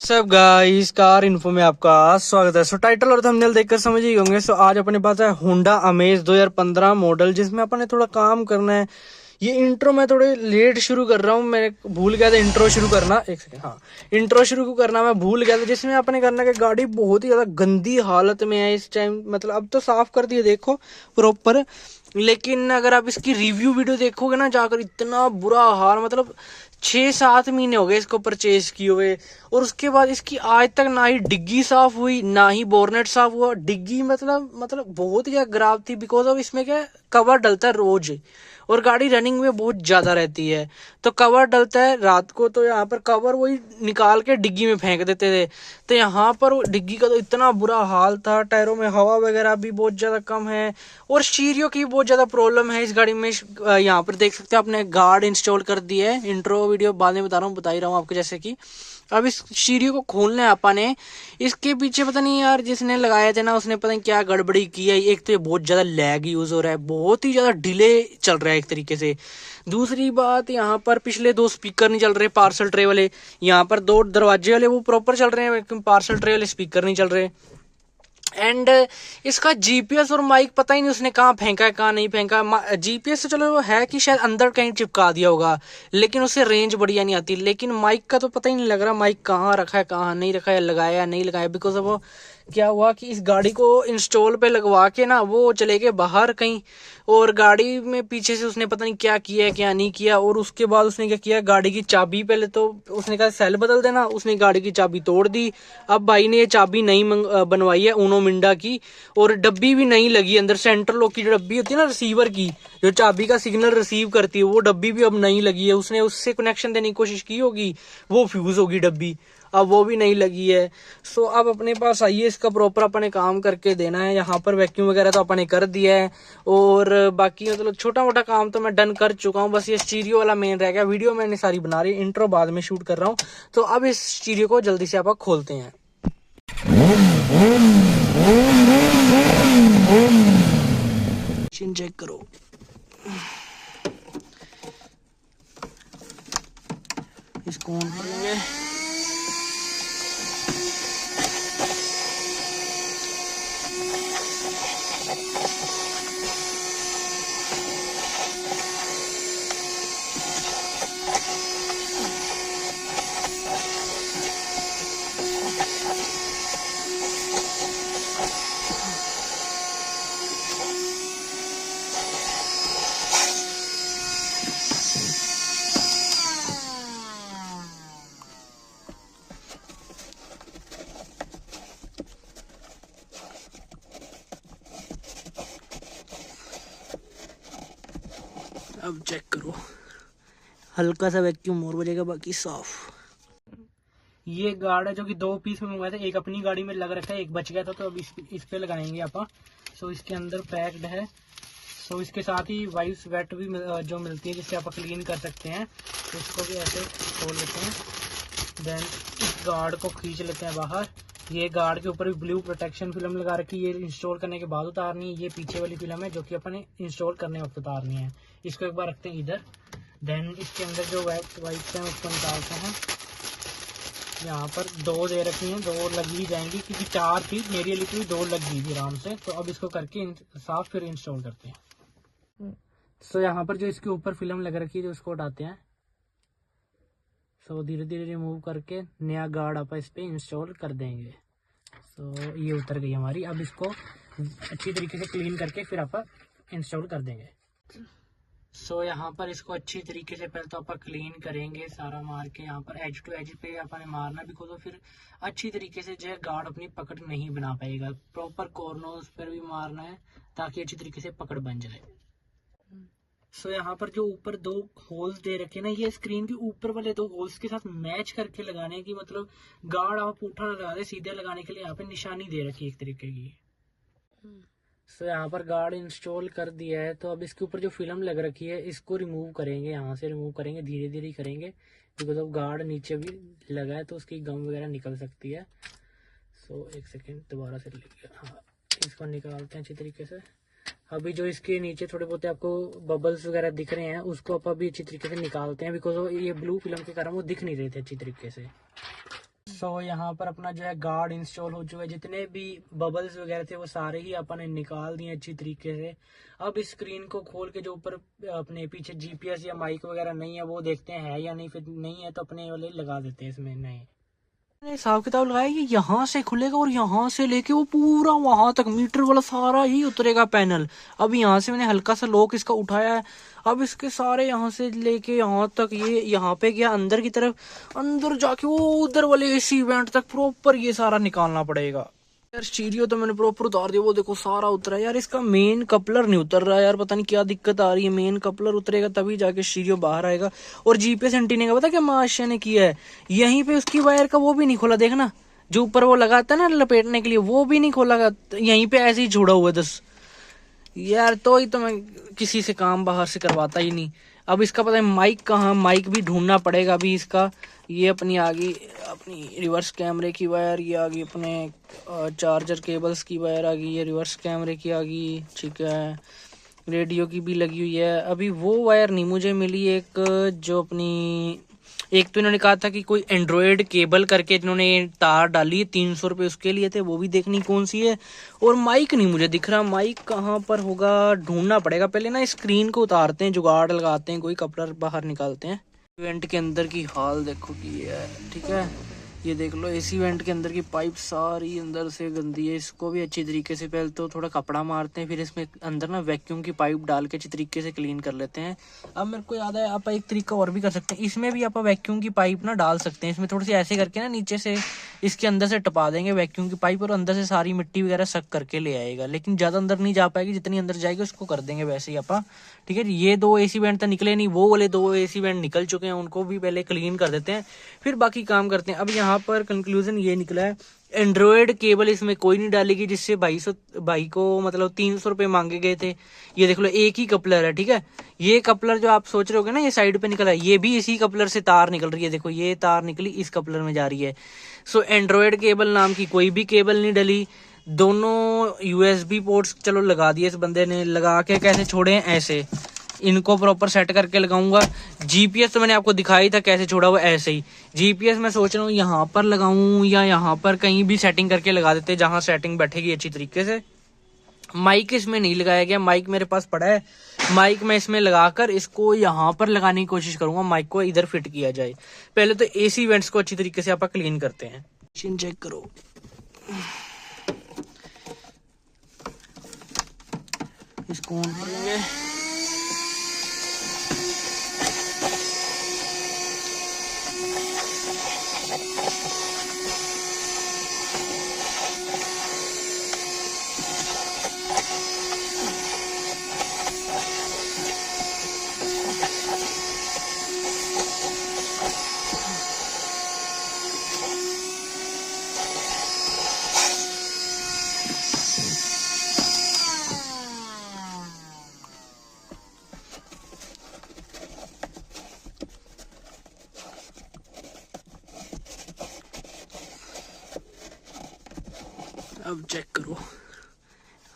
सब guys car info में आपका स्वागत है। टाइटल और थंबनेल देखकर समझ ही होंगे। आज अपने पास है होंडा अमेज 2015 मॉडल, जिसमें अपन ने थोड़ा काम करना है। ये इंट्रो मैं थोड़े लेट शुरू कर रहा हूँ, मैं भूल गया था इंट्रो शुरू करना। एक सेकंड, हाँ इंट्रो शुरू करना मैं भूल गया था। जिसमें अपने करना कि गाड़ी बहुत ही ज्यादा गंदी हालत में है इस टाइम। मतलब अब तो साफ कर दिए देखो प्रॉपर, लेकिन अगर आप इसकी रिव्यू वीडियो देखोगे ना जाकर, इतना बुरा हाल। मतलब 6-7 महीने हो गए इसको परचेज किए हुए, और उसके बाद इसकी आज तक ना ही डिग्गी साफ हुई ना ही बोर्नेट साफ हुआ। डिग्गी मतलब बहुत ही ज्यादा खराब थी, बिकॉज ऑफ इसमें क्या कवर डलता है रोज, और गाड़ी रनिंग में बहुत ज्यादा रहती है। तो कवर डलता है रात को, तो यहाँ पर कवर वही निकाल के डिग्गी में फेंक देते थे। तो यहाँ पर डिग्गी का तो इतना बुरा हाल था, टायरों में हवा वगैरह भी बहुत ज्यादा कम है, और स्टीरियो की बहुत ज्यादा प्रॉब्लम है इस गाड़ी में। यहाँ पर देख सकते हैं आपने गार्ड इंस्टॉल कर दी है। इंट्रो वीडियो बाद में बता रहा हूँ, बता ही रहा हूँ आपको। जैसे कि अब इस स्टीरियो को खोलने आपा ने, इसके पीछे पता नहीं यार जिसने लगाए थे ना, उसने पता नहीं क्या गड़बड़ी की है। एक तो ये बहुत ज्यादा लैग यूज हो रहा है, बहुत ही ज्यादा डिले चल रहा है एक तरीके से। दूसरी बात, यहाँ पर पिछले 2 स्पीकर नहीं चल रहे पार्सल ट्रे वाले। यहाँ पर 2 दरवाजे वाले वो प्रॉपर चल रहे हैं, लेकिन पार्सल ट्रे वाले स्पीकर नहीं चल रहे। एंड इसका जीपीएस और माइक पता ही नहीं उसने कहाँ फेंका है कहाँ नहीं फेंका। जीपीएस तो चलो है कि शायद अंदर कहीं चिपका दिया होगा, लेकिन उससे रेंज बढ़िया नहीं आती। लेकिन माइक का तो पता ही नहीं लग रहा माइक कहाँ रखा है कहाँ नहीं रखा है, लगाया या नहीं लगाया। बिकॉज ऑफ वो क्या हुआ कि इस गाड़ी को इंस्टॉल पे लगवा के ना वो चले गए बाहर कहीं, और गाड़ी में पीछे से उसने पता नहीं क्या किया है क्या नहीं किया। और उसके बाद उसने क्या किया, गाड़ी की चाबी पहले तो उसने कहा सेल बदल देना, उसने गाड़ी की चाबी तोड़ दी। अब भाई ने ये चाबी नई बनवाई है ऊनो मिंडा की, और डब्बी भी नहीं लगी अंदर। सेंट्रल लॉक की जो डब्बी होती है ना रिसीवर की, जो चाबी का सिग्नल रिसीव करती है, वो डब्बी भी अब नहीं लगी है। उसने उससे कनेक्शन देने की कोशिश की होगी, वो फ्यूज होगी डब्बी, अब वो भी नहीं लगी है। सो अब अपने पास आइए इसका प्रॉपर अपने काम करके देना है। यहाँ पर वैक्यूम वगैरह तो अपने कर दिया है, और बाकी मतलब छोटा मोटा काम तो मैं डन कर चुका हूँ। बस ये स्टीरियो वाला मेन रह गया। वीडियो मैंने सारी बना रही, इंट्रो बाद में शूट कर रहा हूँ। तो अब इस स्टीरियो को जल्दी से आप खोलते हैं। चेक करो, इसको ऑन करेंगे। अब चेक करो, हल्का सा वैक्यूम और बजेगा, बाकी साफ। ये गार्ड है जो कि 2 पीस में मंगवाया था, एक अपनी गाड़ी में लग रखा है, एक बच गया था, तो अब इस पे लगाएंगे आप। सो इसके अंदर पैक्ड है। सो इसके साथ ही वाइप्स वेट भी जो मिलती है, जिससे आप क्लीन कर सकते हैं। तो इसको भी ऐसे खोल लेते हैं, देन इस गार्ड को खींच लेते हैं बाहर। ये गार्ड के ऊपर भी ब्लू प्रोटेक्शन फिल्म लगा रखी है, ये इंस्टॉल करने के बाद उतारनी है। ये पीछे वाली फिल्म है जो कि अपन इंस्टॉल करने वक्त उतारनी है। इसको एक बार रखते हैं इधर, देन इसके अंदर जो वाइप्स हैं उसको निकालते हैं। यहाँ पर 2 दे रखी हैं, 2 लग ही जाएंगी, क्योंकि 4 थी मेरी लिखी 2 लग गई थी आराम से। तो अब इसको करके साफ फिर इंस्टॉल करते हैं। सो यहाँ पर जो इसके ऊपर फिल्म लग रखी है जो उसको हटाते हैं। सो धीरे धीरे रिमूव करके नया गार्ड आप इस पे इंस्टॉल कर देंगे। सो ये उतर गई हमारी। अब इसको अच्छी तरीके से क्लीन करके फिर आप इंस्टॉल कर देंगे। सो यहाँ पर इसको अच्छी तरीके से पहले तो आप क्लीन करेंगे सारा मार के। यहाँ पर एज टू एज पे आपने मारना, बिकॉज तो फिर अच्छी तरीके से जो है गार्ड अपनी पकड़ नहीं बना पाएगा। प्रॉपर कॉर्नर्स पर भी मारना है ताकि अच्छी तरीके से पकड़ बन जाए। सो यहाँ पर जो ऊपर 2 होल्स दे रखे ना, ये स्क्रीन के ऊपर वाले 2 होल्स के साथ मैच करके लगाने की, मतलब गार्ड आप उठा लगा दे, सीधे लगाने के लिए यहाँ पे निशानी दे रखी है एक तरीके की। सो यहाँ पर गार्ड इंस्टॉल कर दिया है। तो अब इसके ऊपर जो फिल्म लग रखी है इसको रिमूव करेंगे, यहाँ से रिमूव करेंगे, धीरे धीरे करेंगे, बिकॉज अब गार्ड नीचे भी लगा है तो उसकी गम वगैरह निकल सकती है। सो एक सेकेंड दोबारा से हाँ, इसको निकालते हैं अच्छी तरीके से। अभी जो इसके नीचे थोड़े बहुत आपको बबल्स वगैरह दिख रहे हैं उसको आप अभी अच्छी तरीके से निकालते हैं, बिकॉज ये ब्लू फिल्म के कारण वो दिख नहीं रहे थे अच्छी तरीके से। सो यहाँ पर अपना जो है गार्ड इंस्टॉल हो चुका है। जितने भी बबल्स वगैरह थे वो सारे ही अपन ने निकाल दिए अच्छी तरीके से। अब इस स्क्रीन को खोल के जो ऊपर अपने पीछे जीपीएस या माइक वगैरह नहीं है वो देखते हैं है या नहीं, फिर नहीं है तो अपने वाले लगा देते हैं इसमें नए। हिसाब किताब लगाया कि यहाँ से खुलेगा और यहाँ से लेके वो पूरा वहां तक मीटर वाला सारा ही उतरेगा पैनल। अब यहाँ से मैंने हल्का सा लॉक इसका उठाया है। अब इसके सारे यहाँ से लेके यहाँ तक ये यहाँ पे गया अंदर की तरफ, अंदर जाके वो उधर वाले एसी वेंट तक प्रॉपर ये सारा निकालना पड़ेगा यार। स्टीरियो तो मैंने प्रॉपर उतार दिया, वो देखो सारा उतरा है यार। इसका मेन कपलर नहीं उतर रहा यार, पता नहीं क्या दिक्कत आ रही है। मेन कपलर उतरेगा तभी जाके स्टीरियो बाहर आएगा। और जीपीएस एंटीने का पता क्या माशा ने किया है, यहीं पे उसकी वायर का वो भी नहीं खोला, देखना जो ऊपर वो लगाता है ना लपेटने के लिए, वो भी नहीं खोला, यहीं पे ऐसे ही छोड़ा हुआ है 10 यार। तो ही तो मैं किसी से काम बाहर से करवाता ही नहीं। अब इसका पता है माइक कहाँ, माइक भी ढूंढना पड़ेगा अभी इसका। ये अपनी आ गई अपनी रिवर्स कैमरे की वायर, ये आ गई अपने चार्जर केबल्स की वायर आ गई, ये रिवर्स कैमरे की आ गई, ठीक है। रेडियो की भी लगी हुई है। अभी वो वायर नहीं मुझे मिली, एक जो अपनी, एक तो इन्होंने कहा था कि कोई एंड्रॉयड केबल करके इन्होंने तार डाली 300 रुपये उसके लिए थे, वो भी देखनी कौन सी है। और माइक नहीं मुझे दिख रहा, माइक कहाँ पर होगा ढूंढना पड़ेगा। पहले ना स्क्रीन को उतारते हैं, जुगाड़ लगाते हैं, कोई कपलर बाहर निकालते हैं। इवेंट के अंदर की हाल देखो कि है, ठीक है। ये देख लो एसी वेंट के अंदर की पाइप सारी अंदर से गंदी है। इसको भी अच्छी तरीके से पहले तो थोड़ा कपड़ा मारते हैं, फिर इसमें अंदर ना वैक्यूम की पाइप डाल के अच्छी तरीके से क्लीन कर लेते हैं। अब मेरे को याद है आप एक तरीका और भी कर सकते हैं, इसमें भी आप वैक्यूम की पाइप ना डाल सकते हैं। इसमें थोड़ी सी ऐसे करके ना नीचे से इसके अंदर से टपा देंगे वैक्यूम की पाइप, और अंदर से सारी मिट्टी वगैरह सक करके ले आएगा। लेकिन ज़्यादा अंदर नहीं जा पाएगी, जितनी अंदर जाएगी उसको कर देंगे वैसे ही आप, ठीक है। ये 2 एसी वेंट तो निकले नहीं, वो वाले 2 एसी वेंट निकल चुके हैं, उनको भी पहले क्लीन कर देते हैं, फिर बाकी काम करते हैं। अब यहाँ पर कंक्लूजन ये निकला है, एंड्रॉयड केबल इसमें कोई नहीं डालेगी, जिससे भाई को मतलब 300 रुपये मांगे गए थे। ये देख लो एक ही कपलर है, ठीक है। ये कपलर जो आप सोच रहे होगे ना, ये साइड पे निकला है, ये भी इसी कपलर से तार निकल रही है। देखो ये तार निकली इस कपलर में जा रही है। सो एंड्रॉयड केबल नाम की कोई भी केबल नहीं डली। दोनों यूएसबी पोर्ट्स चलो लगा दिए इस बंदे ने, लगा के कैसे छोड़े हैं ऐसे, इनको प्रॉपर सेट करके लगाऊंगा। जीपीएस तो मैंने आपको दिखाई था कैसे छोड़ा हुआ, ऐसे ही। जीपीएस मैं सोच रहा हूँ यहाँ पर लगाऊं या यहाँ पर कहीं भी सेटिंग करके लगा देते हैं जहाँ सेटिंग बैठेगी अच्छी तरीके से। माइक इसमें नहीं लगाया गया, माइक मेरे पास पड़ा है। माइक मैं इसमें लगाकर इसको यहाँ पर लगाने की कोशिश करूंगा, माइक को इधर फिट किया जाए। पहले तो एसी वेंट्स को अच्छी तरीके से आप क्लीन करते हैं। चेक करो, इसको ऑन करेंगे। अब चेक करो,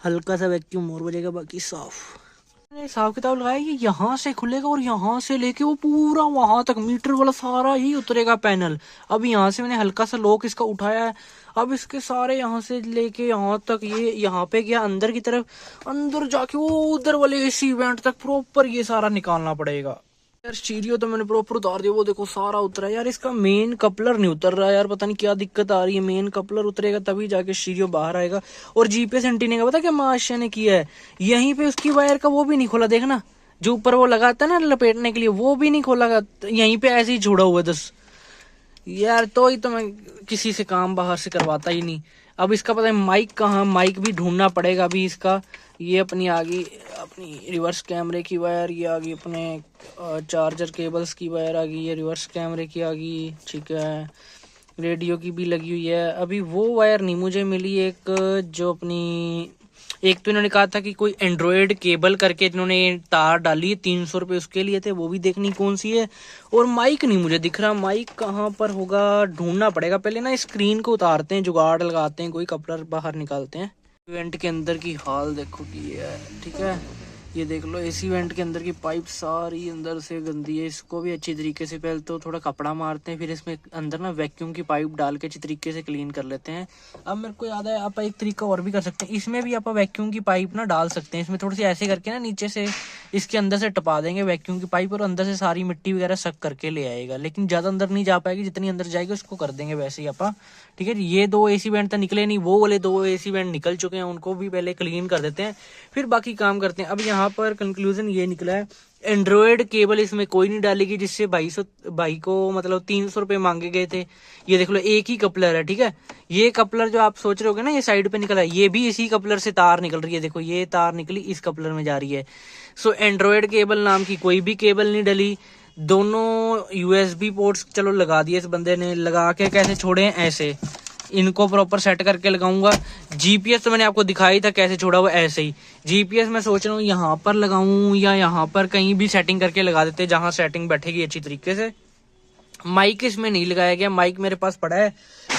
हल्का सा वैक्यूम और बजेगा, बाकी साफ। हिसाब किताब लगाया कि यहाँ से खुलेगा और यहाँ से लेके वो पूरा वहां तक मीटर वाला सारा ही उतरेगा पैनल। अब यहाँ से मैंने हल्का सा लॉक इसका उठाया है। अब इसके सारे यहाँ से लेके यहाँ तक ये यहाँ पे गया अंदर की तरफ, अंदर जाके वो उधर वाले एसी वेंट तक प्रॉपर ये सारा निकालना पड़ेगा यार। स्टीरियो तो मैंने प्रॉपर उतार दिया, वो देखो सारा उतरा है यार। इसका मेन कपलर नहीं उतर रहा यार, पता नहीं क्या दिक्कत आ रही है। मेन कपलर उतरेगा तभी जाके स्टीरियो बाहर आएगा। और जीपीएस एंटीने का पता क्या माशा ने किया है, यहीं पे उसकी वायर का वो भी नहीं खोला, देखना जो ऊपर वो लगाता है ना लपेटने के लिए, वो भी नहीं खोला, यहीं पे ऐसे ही छोड़ा हुआ है 10 यार। तो ही तो मैं किसी से काम बाहर से करवाता ही नहीं। अब इसका पता है माइक कहाँ, माइक भी ढूंढना पड़ेगा अभी इसका। ये अपनी आ गई अपनी रिवर्स कैमरे की वायर, ये आ गई अपने चार्जर केबल्स की वायर आ गई, ये रिवर्स कैमरे की आ गई, ठीक है। रेडियो की भी लगी हुई है। अभी वो वायर नहीं मुझे मिली, एक जो अपनी, एक तो इन्होंने कहा था कि कोई एंड्रॉयड केबल करके इन्होंने तार डाली 300 रुपये उसके लिए थे, वो भी देखनी कौन सी है। और माइक नहीं मुझे दिख रहा, माइक कहाँ पर होगा ढूंढना पड़ेगा। पहले ना स्क्रीन को उतारते हैं, जुगाड़ लगाते हैं, कोई कपड़ा बाहर निकालते हैं। इवेंट के अंदर की हाल देखो कि है, ठीक है। ये देख लो एसी वेंट के अंदर की पाइप सारी अंदर से गंदी है, इसको भी अच्छी तरीके से पहले तो थोड़ा कपड़ा मारते हैं, फिर इसमें अंदर ना वैक्यूम की पाइप डाल के अच्छी तरीके से क्लीन कर लेते हैं। अब मेरे को याद है आप एक तरीका और भी कर सकते हैं, इसमें भी आप वैक्यूम की पाइप ना डाल सकते हैं, इसमें थोड़ी सी ऐसे करके ना नीचे से इसके अंदर से टपा देंगे वैक्यूम की पाइप, और अंदर से सारी मिट्टी वगैरह सक करके ले आएगा, लेकिन ज़्यादा अंदर नहीं जा पाएगी, जितनी अंदर जाएगी उसको कर देंगे वैसे ही आप। ठीक है, ये 2 एसी वेंट तो निकले नहीं, वो वाले 2 एसी वेंट निकल चुके हैं, उनको भी पहले क्लीन कर देते हैं, फिर बाकी काम करते हैं। अब यहाँ पर कंक्लूजन ये निकला है, एंड्रॉयड केबल इसमें कोई नहीं डालेगी, जिससे भाई को मतलब 300 रुपये मांगे गए थे। ये देख लो एक ही कपलर है, ठीक है, ये कपलर जो आप सोच रहे होगे ना ये साइड पे निकला है, ये भी इसी कपलर से तार निकल रही है, देखो ये तार निकली इस कपलर में जा रही है। सो एंड्रॉयड केबल नाम की कोई भी केबल नहीं डली, दोनों यूएसबी पोर्ट्स चलो लगा दिए इस बंदे ने, लगा के कैसे छोड़े हैं ऐसे, इनको प्रॉपर सेट करके लगाऊंगा। जीपीएस तो मैंने आपको दिखाई था कैसे छोड़ा हुआ, ऐसे ही जीपीएस मैं सोच रहा हूँ यहाँ पर लगाऊं या यहाँ पर कहीं भी सेटिंग करके लगा देते, जहां सेटिंग बैठेगी अच्छी तरीके से। माइक इसमें नहीं लगाया गया, माइक मेरे पास पड़ा है,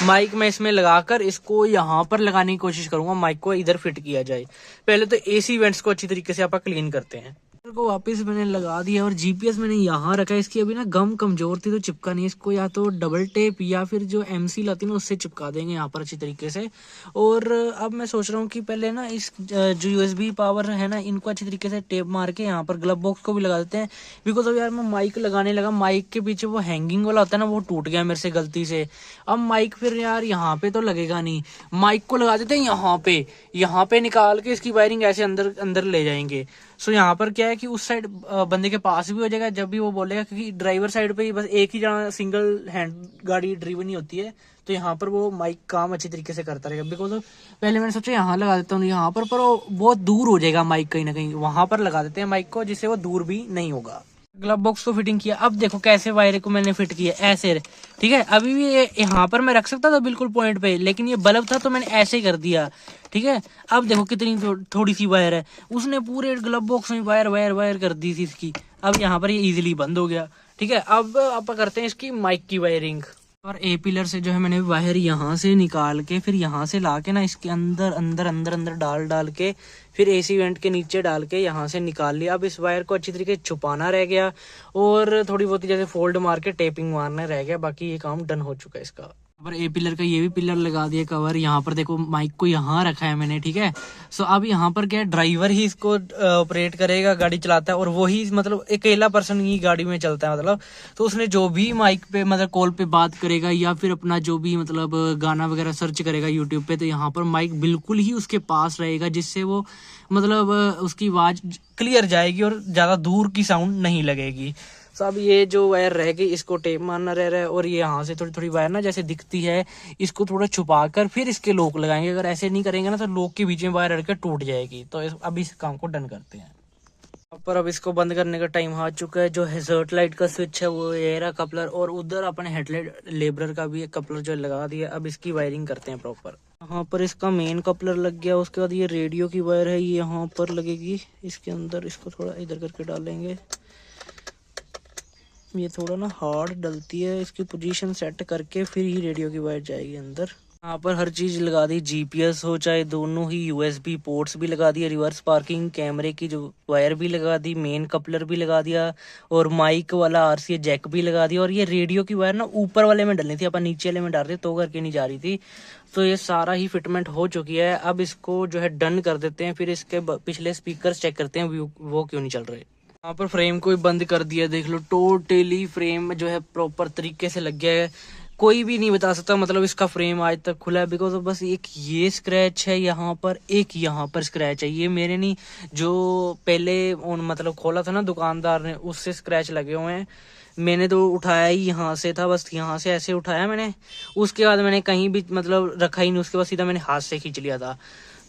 माइक मैं इसमें लगाकर इसको यहाँ पर लगाने की कोशिश करूंगा, माइक को इधर फिट किया जाए। पहले तो एसी वेंट्स को अच्छी तरीके से आप क्लीन करते हैं, को वापस मैंने लगा दिया, और जीपीएस मैंने यहाँ रखा है, इसकी अभी ना गम कमजोर थी तो चिपका नहीं, इसको या तो डबल टेप या फिर जो एमसी लाती ना उससे चिपका देंगे यहाँ पर अच्छी तरीके से। और अब मैं सोच रहा हूँ कि पहले ना इस जो यूएसबी पावर है ना इनको अच्छी तरीके से टेप मार के यहाँ पर ग्लव बॉक्स को भी लगा देते हैं, बिकॉज अब यार मैं माइक लगाने लगा, माइक के पीछे वो हैंगिंग वाला होता है ना वो टूट गया मेरे से गलती से। अब माइक फिर यार यहाँ पे तो लगेगा नहीं, माइक को लगा देते हैं यहाँ पे निकाल के इसकी वायरिंग ऐसे अंदर अंदर ले जाएंगे। सो यहाँ पर क्या है कि उस साइड बंदे के पास भी हो जाएगा जब भी वो बोलेगा, क्योंकि ड्राइवर साइड पे ही बस एक ही जगह सिंगल हैंड गाड़ी ड्रिवन ही होती है, तो यहाँ पर वो माइक काम अच्छी तरीके से करता रहेगा। बिकॉज पहले मैंने सोचा यहाँ लगा देता हूँ यहाँ पर वो बहुत दूर हो जाएगा माइक, कहीं ना कहीं वहां पर लगा देते हैं माइक को, जिससे वो दूर भी नहीं होगा। ग्लव बॉक्स को फिटिंग किया, अब देखो कैसे वायर को मैंने फिट किया ऐसे, ठीक है। अभी भी यहाँ पर मैं रख सकता था बिल्कुल पॉइंट पे, लेकिन ये बल्ब था तो मैंने ऐसे ही कर दिया, ठीक है। अब देखो कितनी थोड़ी सी वायर है, उसने पूरे ग्लव बॉक्स में वायर वायर वायर कर दी थी इसकी। अब यहाँ पर ये इजीली बंद हो गया, ठीक है। अब आप करते हैं इसकी माइक की वायरिंग, और ए पिलर से जो है मैंने वायर यहाँ से निकाल के फिर यहाँ से ला के ना इसके अंदर अंदर अंदर अंदर डाल के फिर एसी वेंट के नीचे डाल के यहाँ से निकाल लिया। अब इस वायर को अच्छी तरीके से छुपाना रह गया और थोड़ी बहुत जैसे फोल्ड मार के टेपिंग मारना रह गया, बाकी ये काम डन हो चुका है इसका। पर ए पिलर का ये भी पिलर लगा दिया कवर, यहाँ पर देखो माइक को यहाँ रखा है मैंने, ठीक है। सो अब यहाँ पर क्या है, ड्राइवर ही इसको ऑपरेट करेगा, गाड़ी चलाता है, और वही मतलब अकेला पर्सन ही गाड़ी में चलता है मतलब। तो उसने जो भी माइक पे मतलब कॉल पे बात करेगा या फिर अपना जो भी मतलब गाना वगैरह सर्च करेगा यूट्यूब पे, तो यहाँ पर माइक बिल्कुल ही उसके पास रहेगा, जिससे वो मतलब उसकी आवाज क्लियर जाएगी और ज्यादा दूर की साउंड नहीं लगेगी। तो अब ये जो वायर रह गई इसको टेप मारना रह रहा है, और ये यहाँ से थोड़ी थोड़ी वायर ना जैसे दिखती है इसको थोड़ा छुपा कर फिर इसके लॉक लगाएंगे। अगर ऐसे नहीं करेंगे ना तो लॉक के बीच में वायर अड़कर टूट जाएगी। तो अब इस काम को डन करते हैं। पर अब इसको बंद करने का टाइम आ चुका है। जो हेजर्ट लाइट का स्विच है वो ये रहा कपलर, और उधर अपने हेडलाइट लेबरर का भी एक कपलर जो लगा दिया। अब इसकी वायरिंग करते हैं प्रॉपर। यहाँ पर इसका मेन कपलर लग गया, उसके बाद ये रेडियो की वायर है ये यहाँ पर लगेगी इसके अंदर। इसको थोड़ा इधर करके डालेंगे, ये थोड़ा ना हार्ड डलती है, इसकी पोजीशन सेट करके फिर ही रेडियो की वायर जाएगी अंदर। यहाँ पर हर चीज लगा दी, जीपीएस हो चाहे दोनों ही यूएसबी पोर्ट्स भी लगा दिए, रिवर्स पार्किंग कैमरे की जो वायर भी लगा दी, मेन कपलर भी लगा दिया, और माइक वाला आरसीए जैक भी लगा दिया। और ये रेडियो की वायर ना ऊपर वाले में डलनी थी, अपन नीचे वाले में डाल रहे तो करके नहीं जा रही थी। तो ये सारा ही फिटमेंट हो चुकी है। अब इसको जो है डन कर देते हैं, फिर इसके पिछले स्पीकर चेक करते हैं वो क्यों नहीं चल रहे। यहाँ पर फ्रेम को बंद कर दिया, देख लो टोटली फ्रेम जो है प्रॉपर तरीके से लग गया है। कोई भी नहीं बता सकता मतलब इसका फ्रेम आज तक खुला है, बिकॉज बस एक ये स्क्रैच है यहाँ पर, एक यहाँ पर स्क्रैच है। ये मेरे नहीं, जो पहले मतलब खोला था ना दुकानदार ने, उससे स्क्रैच लगे हुए हैं। मैंने तो उठाया ही यहाँ से था, बस यहाँ से ऐसे उठाया मैंने, उसके बाद मैंने कहीं भी मतलब रखा ही नहीं, उसके बाद सीधा मैंने हाथ से खींच लिया था।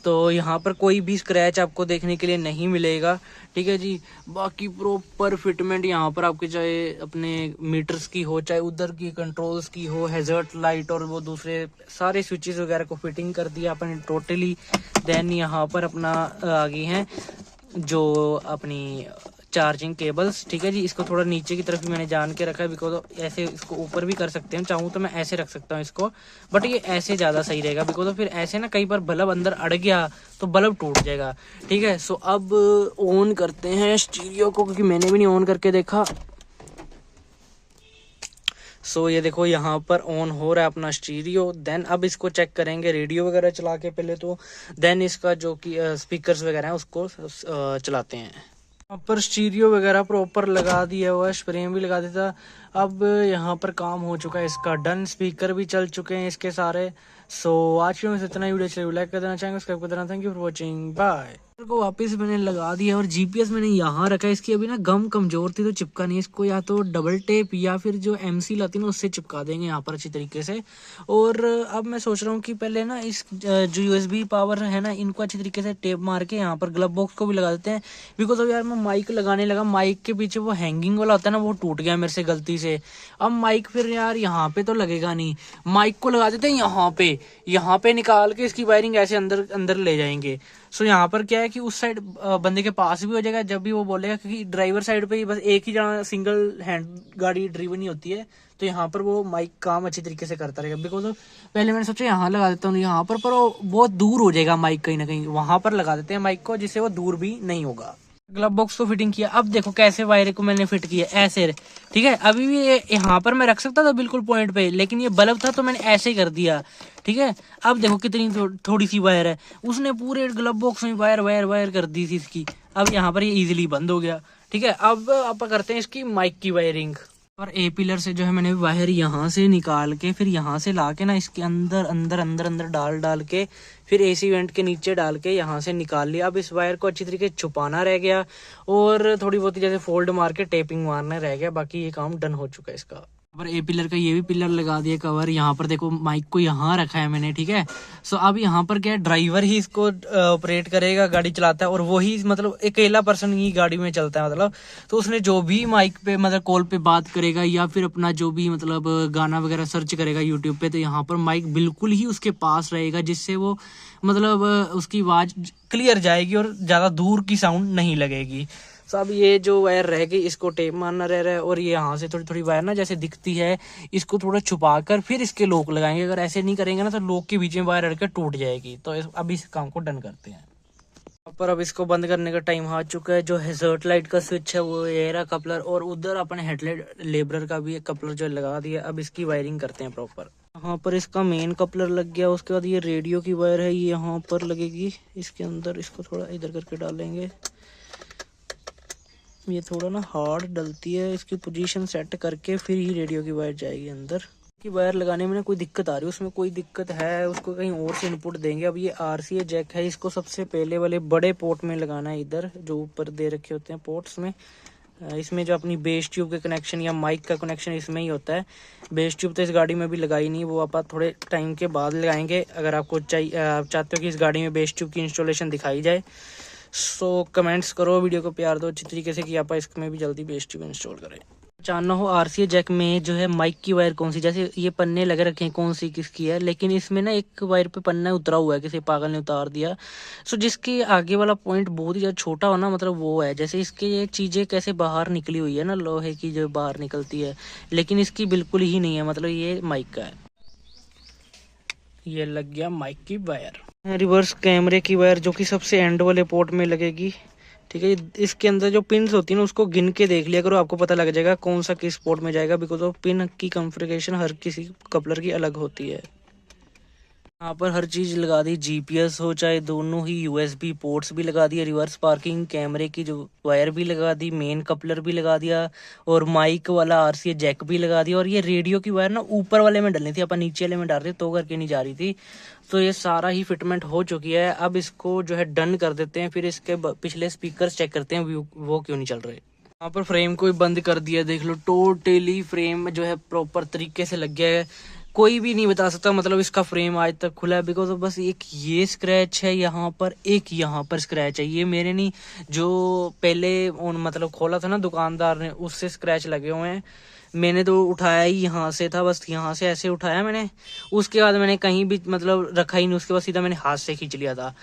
तो यहाँ पर कोई भी स्क्रैच आपको देखने के लिए नहीं मिलेगा, ठीक है जी। बाकी प्रॉपर फिटमेंट यहाँ पर आपके चाहे अपने मीटर्स की हो चाहे उधर की कंट्रोल्स की हो, हेजर्ट लाइट और वो दूसरे सारे स्विचेस वगैरह को फिटिंग कर दिया अपने टोटली। देन यहाँ पर अपना आ गई हैं जो अपनी चार्जिंग केबल्स, ठीक है जी। इसको थोड़ा नीचे की तरफ भी मैंने जान के रखा है, बिकॉज ऐसे इसको ऊपर भी कर सकते हैं, चाहूँ तो मैं ऐसे रख सकता हूँ इसको, बट ये ऐसे ज़्यादा सही रहेगा, बिकॉज फिर ऐसे ना कई बार बल्ब अंदर अड़ गया तो बल्ब टूट जाएगा, ठीक है। सो अब ऑन करते हैं स्टीरियो को, क्योंकि मैंने भी नहीं ऑन करके देखा। सो ये देखो यहाँ पर ऑन हो रहा है अपना स्टीरियो। देन अब इसको चेक करेंगे रेडियो वगैरह चला के पहले तो, देन इसका जो कि स्पीकर्स वगैरह हैं उसको चलाते हैं। यहाँ पर स्टीरियो वगैरह प्रॉपर लगा दिया हुआ है, स्प्रे भी लगा दिया था। अब यहाँ पर काम हो चुका है इसका डन, स्पीकर भी चल चुके हैं इसके सारे। सो आज की में इतना ही, वीडियो चलिए लाइक कर देना, चाहेंगे सब्सक्राइब कर देना। Thank you for watching, bye. को वापस मैंने लगा दिया और जीपीएस मैंने यहाँ रखा है। इसकी अभी ना गम कमजोर थी तो चिपका नहीं, इसको या तो डबल टेप या फिर जो एमसी लाती ना उससे चिपका देंगे यहाँ पर अच्छी तरीके से। और अब मैं सोच रहा हूँ कि पहले ना इस जो यूएसबी पावर है ना, इनको अच्छी तरीके से टेप मार के यहाँ पर ग्लव बॉक्स को भी लगा देते हैं। बिकॉज अब यार मैं माइक लगाने लगा, माइक के पीछे वो हैंगिंग वाला होता है ना, वो टूट गया मेरे से गलती से। अब माइक फिर यार यहाँ पे तो लगेगा नहीं, माइक को लगा देते हैं यहाँ पे निकाल के इसकी वायरिंग ऐसे अंदर अंदर ले जाएंगे। सो यहाँ पर क्या है कि उस साइड बंदे के पास भी हो जाएगा जब भी वो बोलेगा, क्योंकि ड्राइवर साइड पे ही बस एक ही जगह सिंगल हैंड गाड़ी ड्रिवन ही होती है, तो यहाँ पर वो माइक काम अच्छी तरीके से करता रहेगा। बिकॉज पहले मैंने सोचा यहाँ लगा देता हूँ यहाँ पर वो बहुत दूर हो जाएगा माइक, कहीं ना कहीं वहां पर लगा देते हैं माइक को, जिससे वो दूर भी नहीं होगा। ग्लव बॉक्स को फिटिंग किया, अब देखो कैसे वायर को मैंने फिट किया ऐसे, ठीक है। अभी भी यहाँ पर मैं रख सकता था बिल्कुल पॉइंट पे, लेकिन ये बल्ब था तो मैंने ऐसे ही कर दिया, ठीक है। अब देखो कितनी थोड़ी सी वायर है, उसने पूरे ग्लव बॉक्स में वायर वायर वायर कर दी थी इसकी। अब यहाँ पर ये इजीली बंद हो गया, ठीक है। अब आप करते हैं इसकी माइक की वायरिंग। और ए पिलर से जो है मैंने वायर यहाँ से निकाल के फिर यहाँ से ला के ना इसके अंदर अंदर अंदर अंदर डाल के फिर एसी वेंट के नीचे डाल के यहाँ से निकाल लिया। अब इस वायर को अच्छी तरीके से छुपाना रह गया और थोड़ी बहुत जैसे फोल्ड मार के टेपिंग मारना रह गया, बाकी ये काम डन हो चुका है इसका। पर ए पिलर का ये भी पिलर लगा दिया कवर। यहाँ पर देखो माइक को यहाँ रखा है मैंने, ठीक है। सो अब यहाँ पर क्या है, ड्राइवर ही इसको ऑपरेट करेगा, गाड़ी चलाता है, और वही मतलब अकेला पर्सन ही गाड़ी में चलता है मतलब। तो उसने जो भी माइक पे मतलब कॉल पे बात करेगा या फिर अपना जो भी मतलब गाना वगैरह सर्च करेगा यूट्यूब पे, तो यहाँ पर माइक बिल्कुल ही उसके पास रहेगा, जिससे वो मतलब उसकी आवाज क्लियर जाएगी और ज्यादा दूर की साउंड नहीं लगेगी। तो अब ये जो वायर रह गई इसको टेप मारना रह रहा है, और ये यहाँ से थोड़ी थोड़ी वायर ना जैसे दिखती है इसको थोड़ा छुपा कर फिर इसके लॉक लगाएंगे। अगर ऐसे नहीं करेंगे ना तो लॉक के बीच में वायर अड़कर टूट जाएगी। तो अब इस काम को डन करते हैं। पर अब इसको बंद करने का टाइम आ चुका है। जो हैजर्ड लाइट का स्विच है वो ये रहा कपलर, और उधर अपने हेडलाइट लेबरर का भी एक कपलर जो लगा दिया। अब इसकी वायरिंग करते हैं प्रॉपर। यहाँ पर इसका मेन कपलर लग गया, उसके बाद ये रेडियो की वायर है ये यहाँ पर लगेगी इसके अंदर। इसको थोड़ा इधर करके डालेंगे, ये थोड़ा ना हार्ड डलती है, इसकी पोजीशन सेट करके फिर ही रेडियो की वायर जाएगी अंदर। की वायर लगाने में ना कोई दिक्कत आ रही है, उसमें कोई दिक्कत है उसको कहीं और से इनपुट देंगे। अब ये आरसीए जैक है, इसको सबसे पहले वाले बड़े पोर्ट में लगाना है, इधर जो ऊपर दे रखे होते हैं पोर्ट्स में। इसमें जो अपनी बेस ट्यूब के कनेक्शन या माइक का कनेक्शन इसमें ही होता है। बेस ट्यूब तो इस गाड़ी में भी लगाई नहीं, वो आप थोड़े टाइम के बाद लगाएंगे। अगर आपको चाहिए, आप चाहते हो कि इस गाड़ी में बेस ट्यूब की इंस्टॉलेशन दिखाई जाए, सो कमेंट्स करो, वीडियो को प्यार दो अच्छी तरीके से कि आप इसमें भी जल्दी बेस ट्यूब इंस्टॉल करें। जानना हो आरसीए जैक में जो है माइक की वायर कौन सी, जैसे ये पन्ने लगे रखे हैं कौन सी किसकी है, लेकिन इसमें ना एक वायर पे पन्ना उतरा हुआ है, किसी पागल ने उतार दिया। सो जिसके आगे वाला पॉइंट बहुत ही ज़्यादा छोटा हो ना, मतलब वो है। जैसे इसके ये चीज़ें कैसे बाहर निकली हुई है ना, लोहे की जो बाहर निकलती है, लेकिन इसकी बिल्कुल ही नहीं है, मतलब ये माइक का है। ये लग गया माइक की वायर। रिवर्स कैमरे की वायर जो कि सबसे एंड वाले पोर्ट में लगेगी, ठीक है। इसके अंदर जो पिन्स होती है ना उसको गिन के देख लिया करो, आपको पता लग जाएगा कौन सा किस पोर्ट में जाएगा, बिकॉज ऑफ पिन की कॉन्फ़िगरेशन हर किसी कपलर की अलग होती है। यहाँ पर हर चीज़ लगा दी, जीपीएस हो चाहे दोनों ही यूएसबी पोर्ट्स भी लगा दिए, रिवर्स पार्किंग कैमरे की जो वायर भी लगा दी, मेन कपलर भी लगा दिया, और माइक वाला आरसीए जैक भी लगा दिया। और ये रेडियो की वायर ना ऊपर वाले में डलनी थी, अपन नीचे वाले में डाल रहे तो करके नहीं जा रही थी। तो ये सारा ही फिटमेंट हो चुकी है। अब इसको जो है डन कर देते हैं, फिर इसके पिछले स्पीकर चेक करते हैं वो क्यों नहीं चल रहे। यहाँ पर फ्रेम को भी बंद कर दिया, देख लो टोटली फ्रेम जो है प्रॉपर तरीके से लग गया है। कोई भी नहीं बता सकता मतलब इसका फ्रेम आज तक खुला है, बिकॉज बस एक ये स्क्रैच है यहाँ पर, एक यहाँ पर स्क्रैच है। ये मेरे नहीं, जो पहले मतलब खोला था ना दुकानदार ने, उससे स्क्रैच लगे हुए हैं। मैंने तो उठाया ही यहाँ से था, बस यहाँ से ऐसे उठाया मैंने, उसके बाद मैंने कहीं भी मतलब रखा ही नहीं, उसके बाद सीधा मैंने हाथ से खींच लिया था।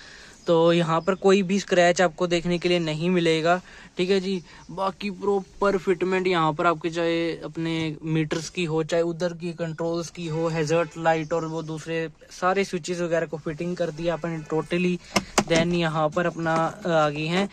तो यहाँ पर कोई भी स्क्रैच आपको देखने के लिए नहीं मिलेगा, ठीक है जी। बाकी प्रॉपर फिटमेंट यहाँ पर आपके चाहे अपने मीटर्स की हो, चाहे उधर की कंट्रोल्स की हो, हैजर्ड लाइट और वो दूसरे सारे स्विचेस वगैरह को फिटिंग कर दिया अपन टोटली। देन यहाँ पर अपना आ गई हैं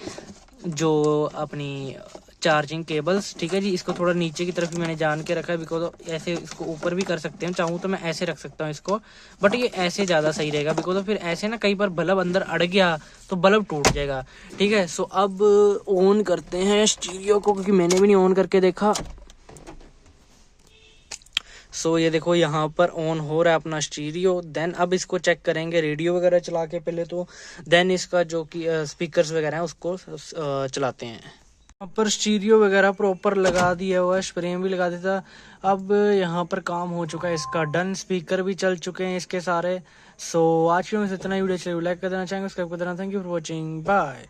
जो अपनी चार्जिंग केबल्स, ठीक है जी। इसको थोड़ा नीचे की तरफ मैंने जान के रखा है, बिकॉज ऐसे इसको ऊपर भी कर सकते हैं, चाहूँ तो मैं ऐसे रख सकता हूँ इसको, बट ये ऐसे ज़्यादा सही रहेगा, बिकॉज फिर ऐसे ना कई बार बल्ब अंदर अड़ गया तो बल्ब टूट जाएगा, ठीक है। सो अब ऑन करते हैं स्टीरियो को, क्योंकि मैंने भी नहीं ऑन करके देखा। सो ये देखो यहाँ पर ऑन हो रहा है अपना स्टीरियो। देन अब इसको चेक करेंगे रेडियो वगैरह चला के पहले तो, देन इसका जो कि स्पीकर्स वगैरह हैं उसको चलाते हैं। यहाँ पर स्टीरियो वगैरह प्रॉपर लगा दिया हुआ है, स्प्रे भी लगा दिया था। अब यहाँ पर काम हो चुका है इसका डन, स्पीकर भी चल चुके हैं इसके सारे। सो आज की वीडियो में इतना ही। वीडियो लाइक कर देना, चैनल सब्सक्राइब कर देना। Thank you for watching, bye.